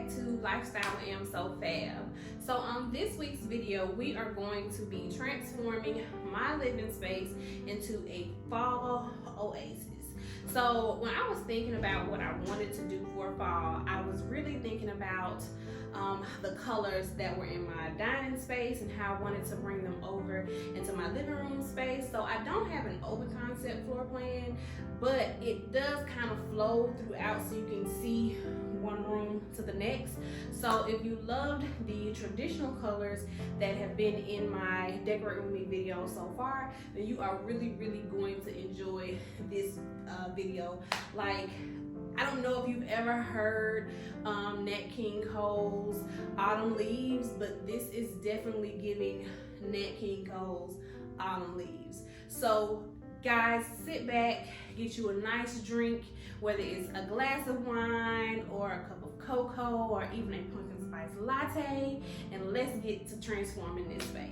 back to Lifestyle with Amsofab. So on this week's video, we are going to be transforming my living space into a fall oasis. So when I was thinking about what I wanted to do for fall, I was really thinking about the colors that were in my dining space and how I wanted to bring them over into my living room space. So I don't have an open concept floor plan, but it does kind of flow throughout so you can see one room to the next. So if you loved the traditional colors that have been in my decorate with me video so far, then you are really going to enjoy this video. Like, I don't know if you've ever heard Nat King Cole's Autumn Leaves, but this is definitely giving Nat King Cole's Autumn Leaves. So guys, sit back, get you a nice drink, whether it's a glass of wine or a cup of cocoa or even a pumpkin spice latte, and let's get to transforming this space.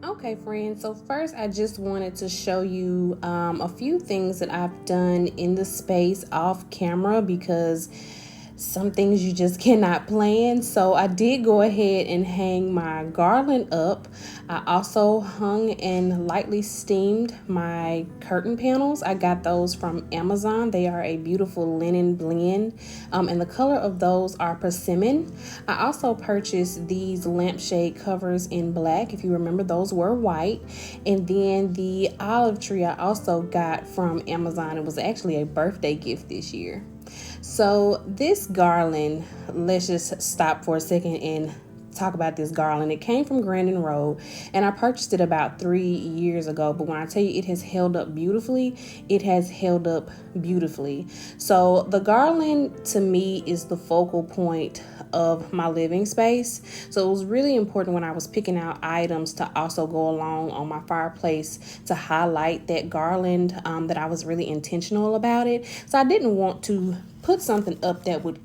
Okay, friends, so first I just wanted to show you a few things that I've done in the space off camera, because some things you just cannot plan. So I did go ahead and hang my garland up. I also hung and lightly steamed my curtain panels. I got those from Amazon. They are a beautiful linen blend, and the color of those are persimmon. I also purchased these lampshade covers in black. If you remember, those were white. And then the olive tree I also got from Amazon. It was actually a birthday gift this year. So this garland, let's just stop for a second and talk about this garland. It came from Grandin Road, and I purchased it about 3 years ago, but when I tell you it has held up beautifully, it has held up beautifully. So the garland to me is the focal point of my living space. So it was really important when I was picking out items to also go along on my fireplace to highlight that garland, that I was really intentional about it. So I didn't want to put something up that would,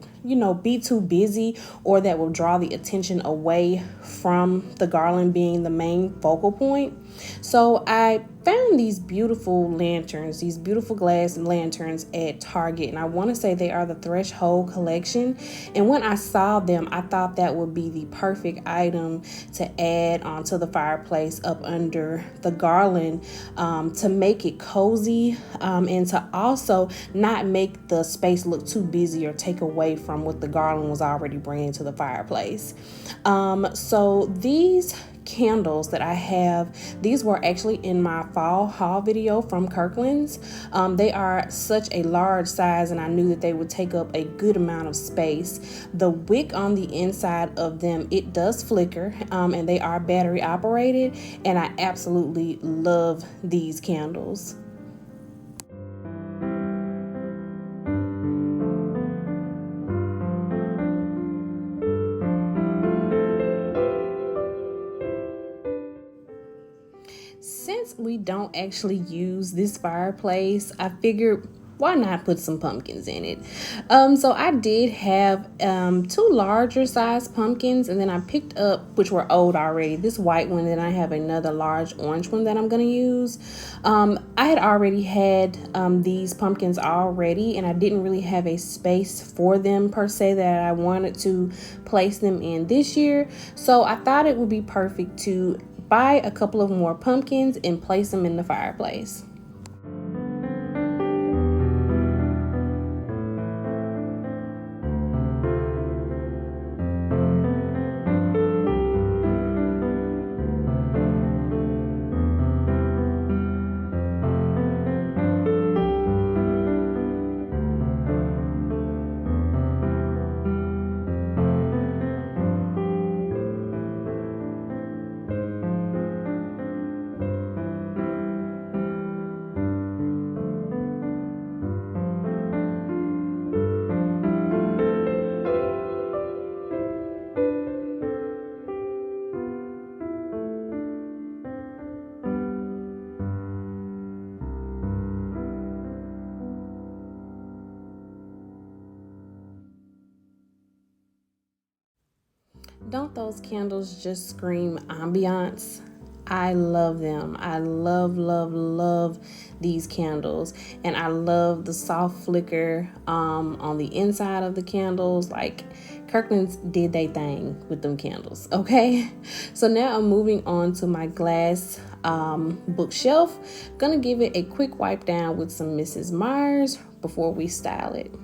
be too busy or that will draw the attention away from the garland being the main focal point. So I found these beautiful lanterns, these beautiful glass lanterns at Target, and I want to say they are the Threshold collection. And when I saw them, I thought that would be the perfect item to add onto the fireplace up under the garland, to make it cozy, and to also not make the space look too busy or take away from what the garland was already bringing to the fireplace. So these candles that I have, these were actually in my fall haul video from Kirkland's. They are such a large size, and I knew that they would take up a good amount of space. The wick on the inside of them, it does flicker, and they are battery operated, and I absolutely love these candles. Since we don't actually use this fireplace, I figured, why not put some pumpkins in it? So I did have 2 larger size pumpkins, and then I picked up, which were old already, this white one, and I have another large orange one that I'm going to use. I had already had these pumpkins already, and I didn't really have a space for them per se that I wanted to place them in this year. So I thought it would be perfect to buy a couple of more pumpkins and place them in the fireplace. Don't those candles just scream ambiance? I love them. I love these candles, and I love the soft flicker on the inside of the candles. Like, Kirkland's did they thing with them candles. Okay, so now I'm moving on to my glass bookshelf. Gonna give it a quick wipe down with some Mrs. Myers before we style it.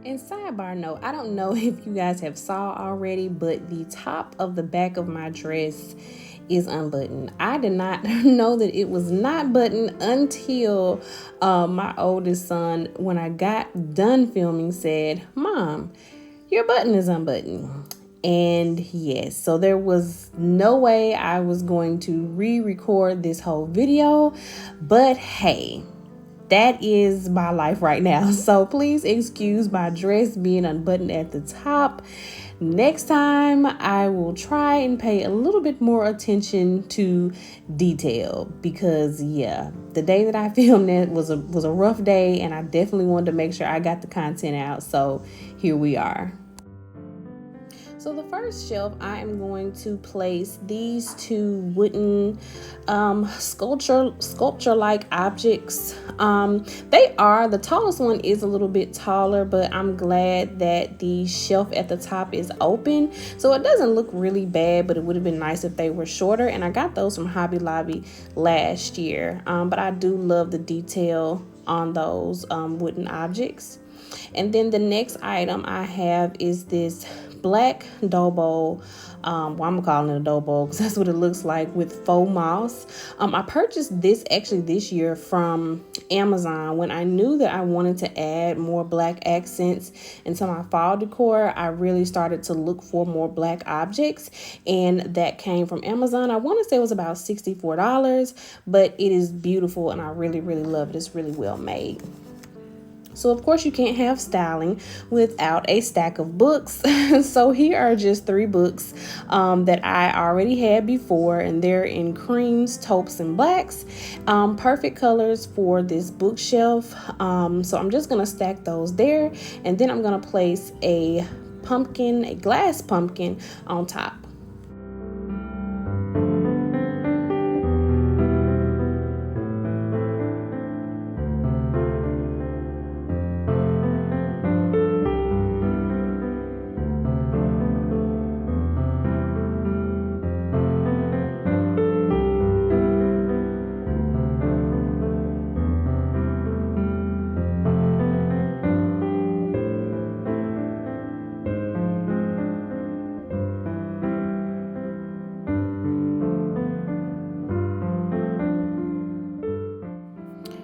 And sidebar note, I don't know if you guys have saw already, but the top of the back of my dress is unbuttoned. I did not know that it was not buttoned until my oldest son, when I got done filming, said, "Mom, your button is unbuttoned." And yes, so there was no way I was going to re-record this whole video, but hey, that is my life right now. So please excuse my dress being unbuttoned at the top. Next time I will try and pay a little bit more attention to detail, because yeah, the day that I filmed it was a rough day, and I definitely wanted to make sure I got the content out. So here we are. So the first shelf, I am going to place these two wooden sculpture-like objects. The tallest one is a little bit taller, but I'm glad that the shelf at the top is open, so it doesn't look really bad, but it would have been nice if they were shorter. And I got those from Hobby Lobby last year, but I do love the detail on those wooden objects. And then the next item I have is this black dough bowl. I'm calling it a dough bowl because that's what it looks like, with faux moss. I purchased this actually this year from Amazon. When I knew that I wanted to add more black accents into my fall decor, I really started to look for more black objects, and that came from Amazon. I want to say it was about $64, but it is beautiful and I really love it. It's really well made. So of course you can't have styling without a stack of books. So here are just 3 books that I already had before, and they're in creams, taupes, and blacks. Perfect colors for this bookshelf. So I'm just gonna stack those there, and then I'm gonna place a glass pumpkin on top.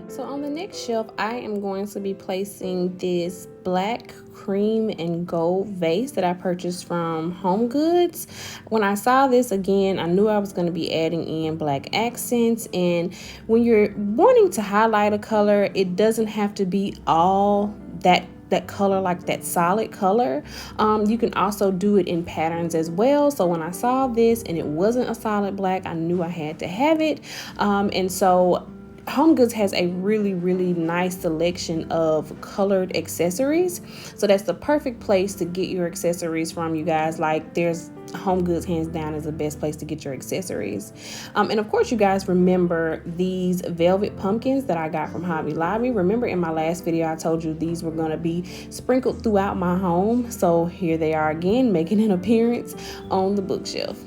So on the next shelf, I am going to be placing this black cream and gold vase that I purchased from Home Goods. When I saw this again, I knew I was going to be adding in black accents. And when you're wanting to highlight a color, it doesn't have to be all that color, like that solid color. You can also do it in patterns as well. So when I saw this and it wasn't a solid black, I knew I had to have it. And so Home Goods has a really nice selection of colored accessories. So that's the perfect place to get your accessories from, you guys. Like, there's Home Goods hands down is the best place to get your accessories. And of course, you guys remember these velvet pumpkins that I got from Hobby Lobby. Remember in my last video, I told you these were going to be sprinkled throughout my home. So here they are again, making an appearance on the bookshelf.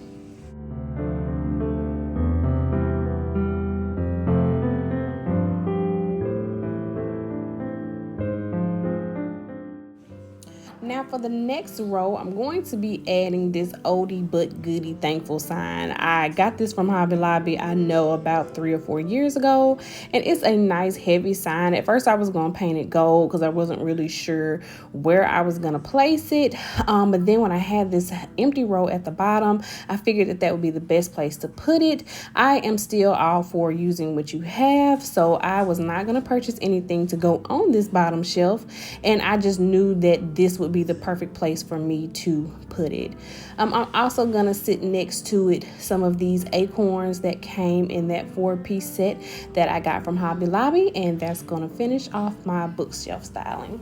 Now for the next row, I'm going to be adding this oldie but goodie thankful sign. I got this from Hobby Lobby, I know, about 3 or 4 years ago, and it's a nice heavy sign. At first I was going to paint it gold because I wasn't really sure where I was going to place it, but then when I had this empty row at the bottom, I figured that would be the best place to put it. I am still all for using what you have, so I was not going to purchase anything to go on this bottom shelf, and I just knew that this would be the perfect place for me to put it. I'm also gonna sit next to it some of these acorns that came in that 4-piece set that I got from Hobby Lobby, and that's gonna finish off my bookshelf styling.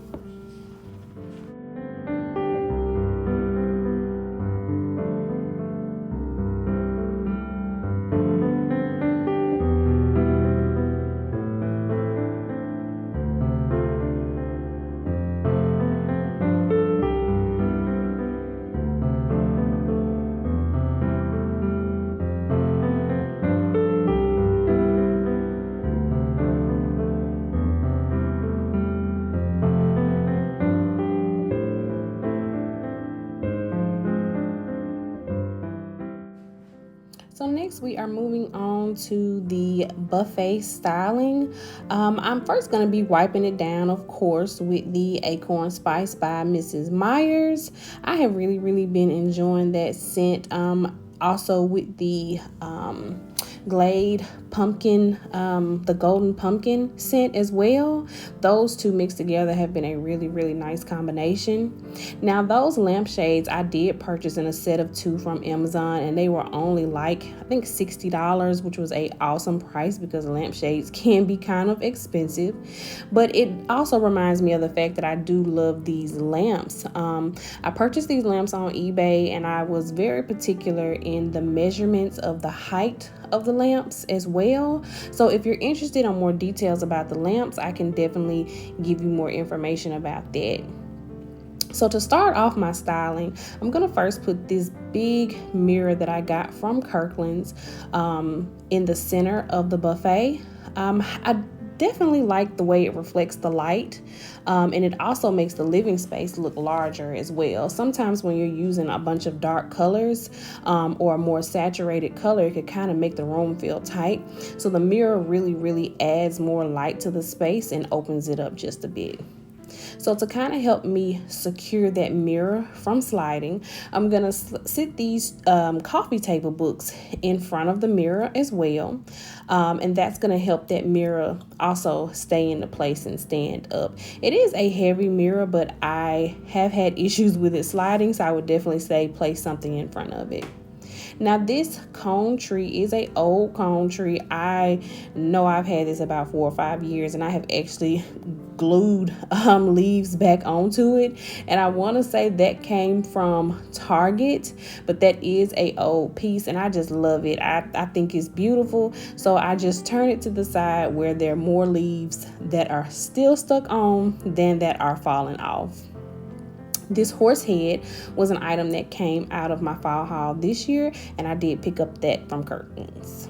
So next we are moving on to the buffet styling. I'm first going to be wiping it down, of course, with the Acorn Spice by Mrs. Myers. I have really been enjoying that scent. Also with the Glade pumpkin, the golden pumpkin scent as well. Those two mixed together have been a really nice combination. Now those lampshades I did purchase in a set of 2 from Amazon, and they were only like, I think, $60, which was a awesome price because lampshades can be kind of expensive. But it also reminds me of the fact that I do love these lamps. I purchased these lamps on eBay, and I was very particular in the measurements of the height of the lamps as well. So if you're interested in more details about the lamps, I can definitely give you more information about that. So to start off my styling, I'm going to first put this big mirror that I got from Kirkland's in the center of the buffet. I definitely like the way it reflects the light, and it also makes the living space look larger as well. Sometimes when you're using a bunch of dark colors or a more saturated color, it could kind of make the room feel tight. So the mirror really adds more light to the space and opens it up just a bit. So to kind of help me secure that mirror from sliding, I'm going to sit these coffee table books in front of the mirror as well. And that's going to help that mirror also stay into place and stand up. It is a heavy mirror, but I have had issues with it sliding, so I would definitely say place something in front of it. Now this cone tree is an old cone tree. I know I've had this about 4 or 5 years, and I have actually glued leaves back onto it, and I want to say that came from Target, but that is a old piece, and I just love it. I think it's beautiful, so I just turn it to the side where there are more leaves that are still stuck on than that are falling off. This horse head was an item that came out of my fall haul this year, and I did pick up that from Kirkland's.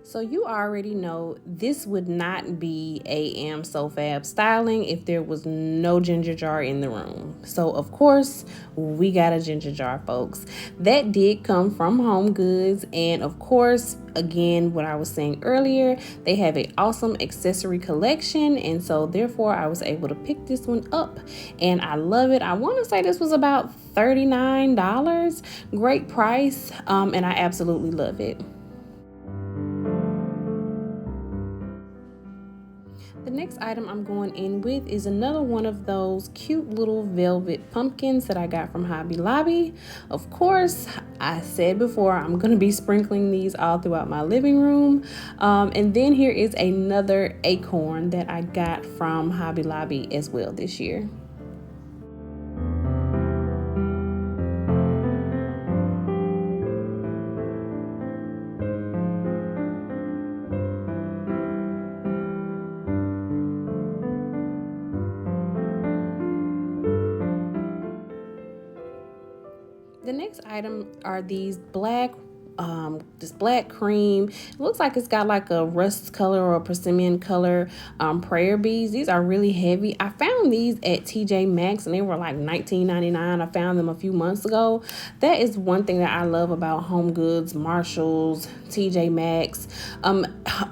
So you already know this would not be a Amsofab styling if there was no ginger jar in the room. So of course we got a ginger jar, folks. That did come from Home Goods, and of course, again, what I was saying earlier, they have an awesome accessory collection, and so therefore I was able to pick this one up, and I love it. I want to say this was about $39. Great price, and I absolutely love it. The next item I'm going in with is another one of those cute little velvet pumpkins that I got from Hobby Lobby. Of course, I said before, I'm going to be sprinkling these all throughout my living room. And then here is another acorn that I got from Hobby Lobby as well this year. The next item are these this black cream. It looks like it's got like a rust color or a persimmon color prayer beads. These are really heavy. I found these at TJ Maxx and they were like $19.99. I found them a few months ago. That is one thing that I love about Home Goods, Marshalls, TJ Maxx.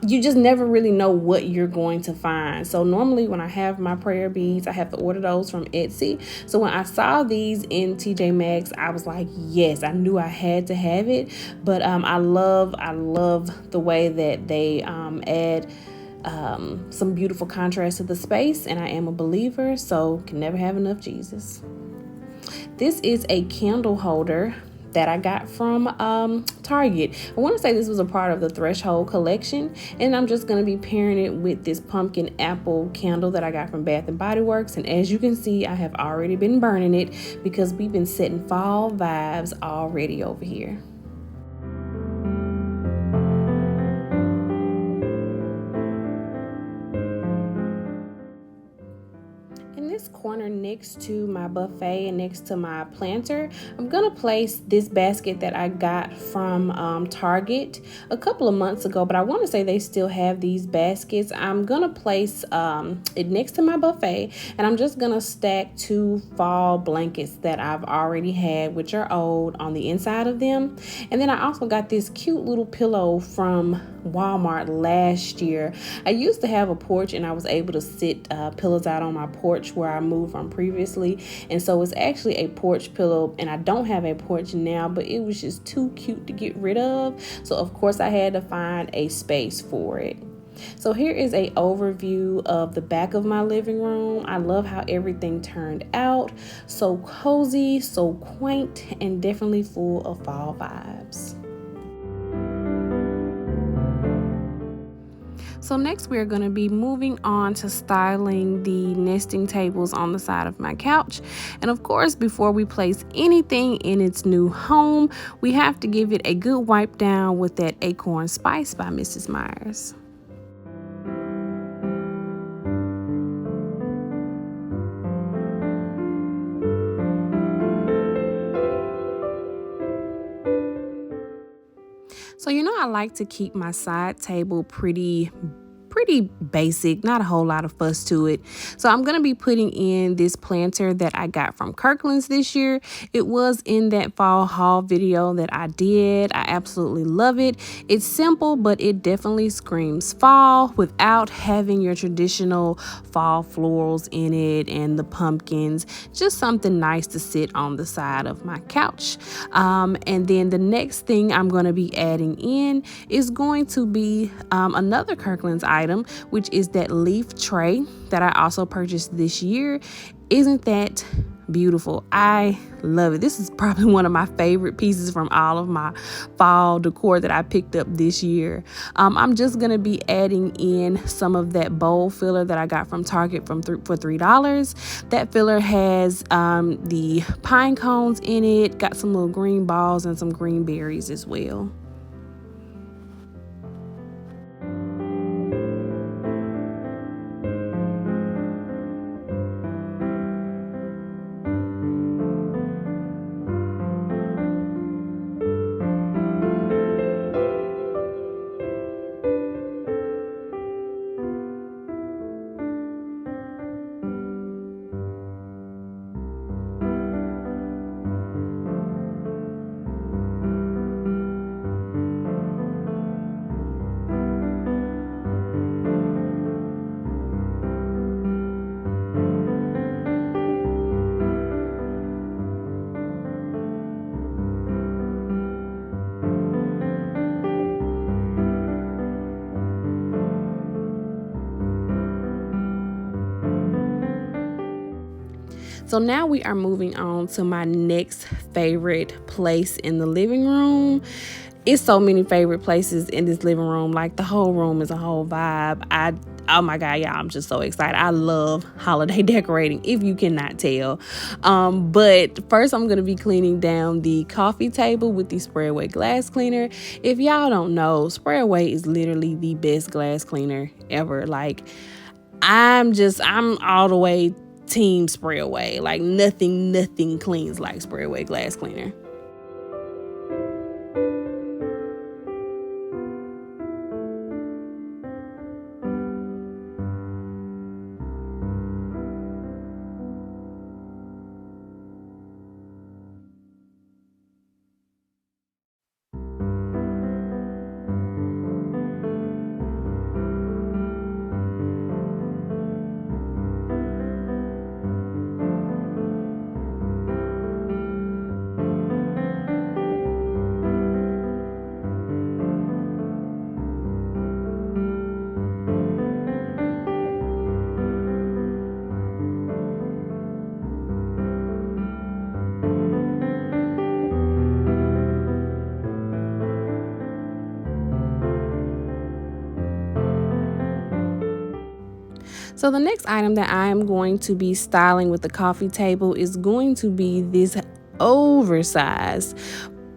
You just never really know what you're going to find. So normally when I have my prayer beads, I have to order those from Etsy. So when I saw these in TJ Maxx, I was like, yes, I knew I had to have it. But I love the way that they add some beautiful contrast to the space, and I am a believer, so can never have enough Jesus. This is a candle holder that I got from Target. I want to say this was a part of the Threshold collection, and I'm just going to be pairing it with this pumpkin apple candle that I got from Bath and Body Works. And as you can see, I have already been burning it because we've been setting fall vibes already over here. Corner next to my buffet and next to my planter, I'm gonna place this basket that I got from Target a couple of months ago, but I want to say they still have these baskets. I'm gonna place it next to my buffet, and I'm just gonna stack 2 fall blankets that I've already had, which are old, on the inside of them. And then I also got this cute little pillow from Walmart last year. I used to have a porch and I was able to sit pillows out on my porch where I moved from previously, and so it's actually a porch pillow, and I don't have a porch now, but it was just too cute to get rid of, so of course I had to find a space for it. So here is a overview of the back of my living room. I love how everything turned out. So cozy, so quaint, and definitely full of fall vibes. So next we're going to be moving on to styling the nesting tables on the side of my couch. And of course, before we place anything in its new home, we have to give it a good wipe down with that Acorn Spice by Mrs. Myers. So I like to keep my side table pretty basic, not a whole lot of fuss to it. So I'm going to be putting in this planter that I got from Kirkland's this year. It was in that fall haul video that I did. I absolutely love it. It's simple, but it definitely screams fall without having your traditional fall florals in it and the pumpkins. Just something nice to sit on the side of my couch. And then the next thing I'm going to be adding in is going to be another Kirkland's item, which is that leaf tray that I also purchased this year. Isn't that beautiful? I love it. This is probably one of my favorite pieces from all of my fall decor that I picked up this year. I'm just going to be adding in some of that bowl filler that I got from Target for $3. That filler has the pine cones in it, got some little green balls and some green berries as well. So now we are moving on to my next favorite place in the living room. It's so many favorite places in this living room. Like the whole room is a whole vibe. Oh my God, y'all, I'm just so excited. I love holiday decorating, if you cannot tell. But first I'm going to be cleaning down the coffee table with the spray away glass cleaner. If y'all don't know, spray away is literally the best glass cleaner ever. Like, I'm all the way team spray away. Like nothing cleans like spray away glass cleaner. So the next item that I am going to be styling with the coffee table is going to be this oversized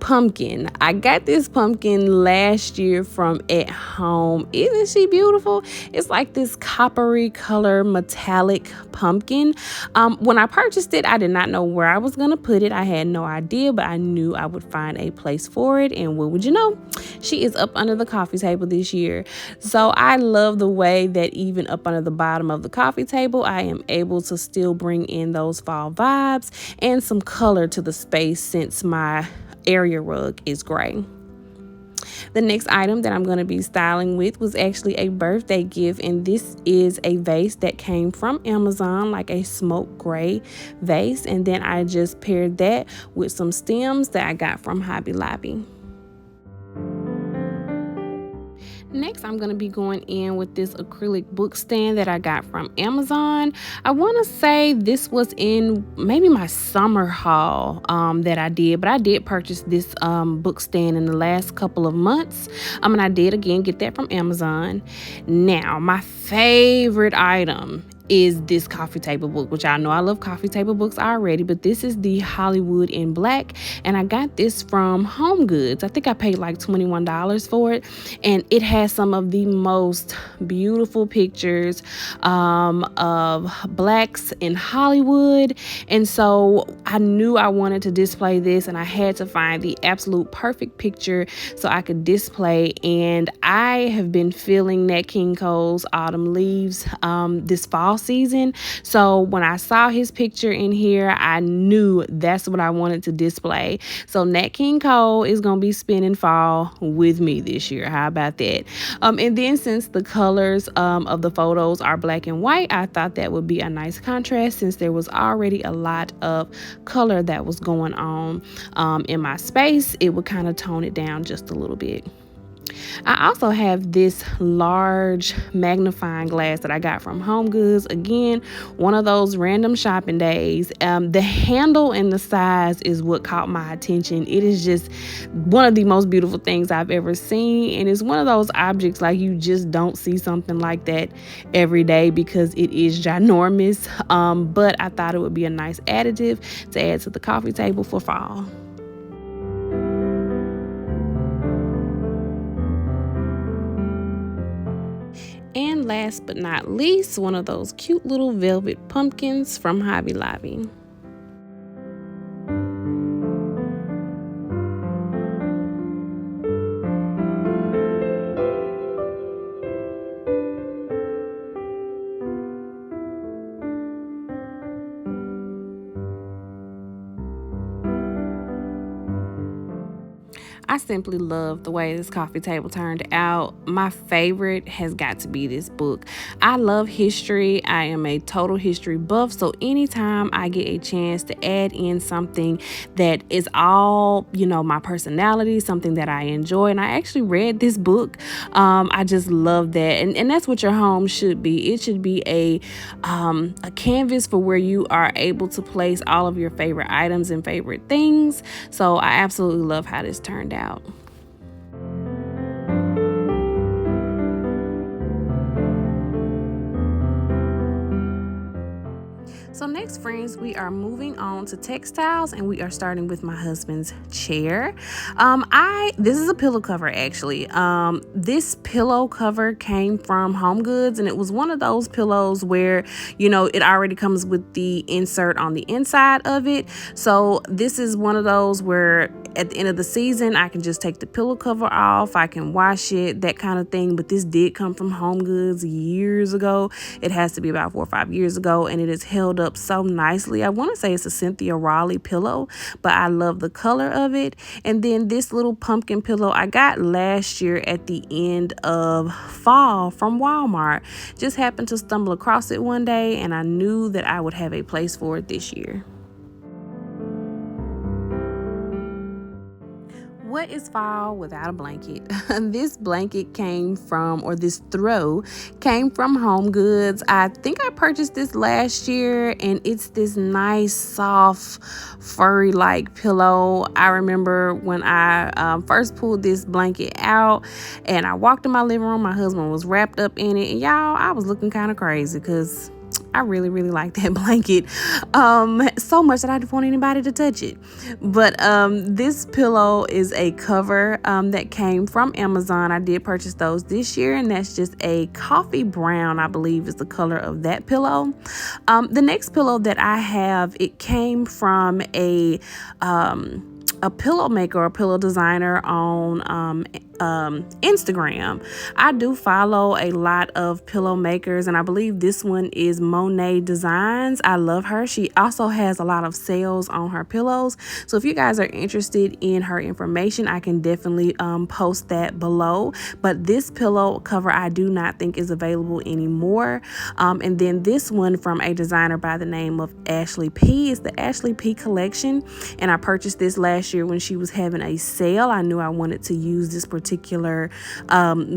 pumpkin. I got this pumpkin last year from At Home. Isn't she beautiful? It's like this coppery color metallic pumpkin. When I purchased it, I did not know where I was gonna put it. I had no idea, but I knew I would find a place for it. And what would you know? She is up under the coffee table this year. So I love the way that even up under the bottom of the coffee table, I am able to still bring in those fall vibes and some color to the space since my area rug is gray. The next item that I'm going to be styling with was actually a birthday gift, and this is a vase that came from Amazon, like a smoke gray vase, and then I just paired that with some stems that I got from Hobby Lobby. Next, I'm going to be going in with this acrylic book stand that I got from Amazon. I want to say this was in maybe my summer haul that I did, but I did purchase this book stand in the last couple of months. And I did again get that from Amazon. Now, my favorite item is this coffee table book, which I know I love coffee table books already, but this is the Hollywood in Black, and I got this from Home Goods. I think I paid like $21 for it, and it has some of the most beautiful pictures of blacks in Hollywood, and so I knew I wanted to display this, and I had to find the absolute perfect picture so I could display. And I have been feeling Nat King Cole's Autumn Leaves this fall season, so when I saw his picture in here, I knew that's what I wanted to display. So Nat King Cole is gonna be spending fall with me this year. How about that? And then since the colors of the photos are black and white, I thought that would be a nice contrast since there was already a lot of color that was going on in my space. It would kind of tone it down just a little bit. I also have this large magnifying glass that I got from Home Goods. Again, one of those random shopping days. The handle and the size is what caught my attention. It is just one of the most beautiful things I've ever seen. And it's one of those objects like you just don't see something like that every day because it is ginormous. But I thought it would be a nice additive to add to the coffee table for fall. And last but not least, one of those cute little velvet pumpkins from Hobby Lobby. I simply love the way this coffee table turned out. My favorite has got to be this book. I love history. I am a total history buff, so anytime I get a chance to add in something that is all, my personality, something that I enjoy, and I actually read this book, I just love that. And that's what your home should be. It should be a canvas for where you are able to place all of your favorite items and favorite things. So I absolutely love how this turned out. So next, friends, we are moving on to textiles, and we are starting with my husband's chair. This is a pillow cover, actually. This pillow cover came from Home Goods, and it was one of those pillows where, it already comes with the insert on the inside of it. So this is one of those where at the end of the season, I can just take the pillow cover off. I can wash it, that kind of thing. But this did come from Home Goods years ago. It has to be about 4 or 5 years ago, and it is held up so nicely. I want to say it's a Cynthia Raleigh pillow, but I love the color of it. And then this little pumpkin pillow I got last year at the end of fall from Walmart. Just happened to stumble across it one day, and I knew that I would have a place for it this year. What is fall without a blanket? This blanket came from, or this throw came from Home Goods. I think I purchased this last year, and it's this nice, soft, furry like pillow. I remember when I first pulled this blanket out and I walked in my living room, my husband was wrapped up in it, and y'all, I was looking kind of crazy because I really like that blanket so much that I didn't want anybody to touch it. But this pillow is a cover that came from Amazon. I did purchase those this year, and that's just a coffee brown, I believe is the color of that pillow. The next pillow that I have, it came from a pillow maker or pillow designer on Instagram. I do follow a lot of pillow makers, and I believe this one is Monet Designs. I love her. She also has a lot of sales on her pillows, so if you guys are interested in her information, I can definitely post that below. But this pillow cover I do not think is available anymore. And then this one from a designer by the name of Ashley P. It's the Ashley P collection, and I purchased this last year when she was having a sale. I knew I wanted to use this particular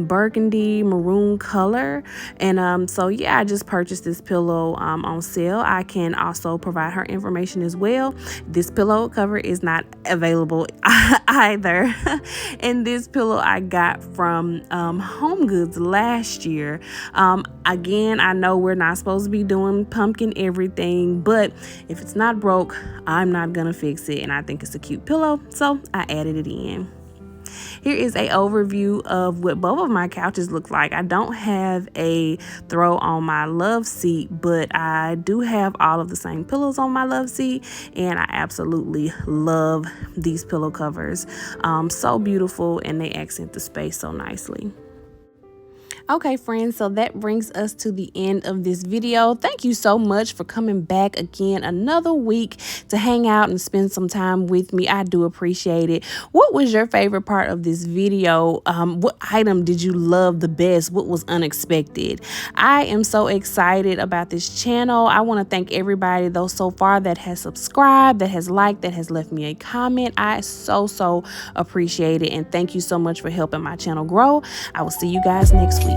burgundy maroon color, and so yeah, I just purchased this pillow on sale. I can also provide her information as well. This pillow cover is not available either. And this pillow I got from Home Goods last year. Again, I know we're not supposed to be doing pumpkin everything, but if it's not broke, I'm not gonna fix it, and I think it's a cute pillow, so I added it in. Here is an overview of what both of my couches look like. I don't have a throw on my love seat, but I do have all of the same pillows on my love seat, and I absolutely love these pillow covers. So beautiful, and they accent the space so nicely. Okay, friends, so that brings us to the end of this video. Thank you so much for coming back again another week to hang out and spend some time with me. I do appreciate it. What was your favorite part of this video? What item did you love the best? What was unexpected? I am so excited about this channel. I want to thank everybody though so far that has subscribed, that has liked, that has left me a comment. I so appreciate it, and thank you so much for helping my channel grow. I will see you guys next week.